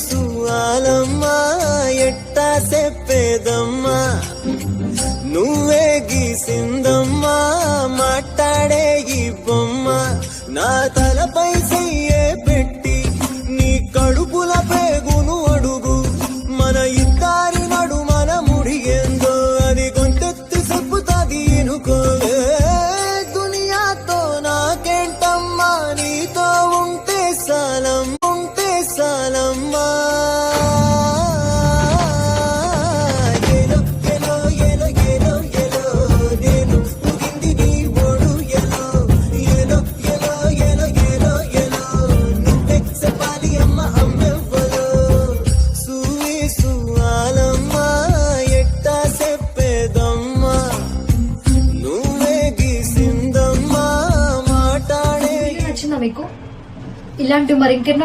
సువాలమ్మా ఎట్టా చెప్పేదమ్మా నువ్వే గీసిందమ్మా మాట్లాడే ఈ బొమ్మ నా తలపై చెయ్యే పెట్టి నీ కడుపుల పేగును అడుగు మన ఇద్దరి నడు మన ముడిగేందో అది గొంతెత్తి చెప్పుతాది ఎనుకోవే దునియాతో నాకేంటమ్మా నీతో ఉంటే సాలమ్మా మీకు ఇలాంటి మరి ఇంకెన్నో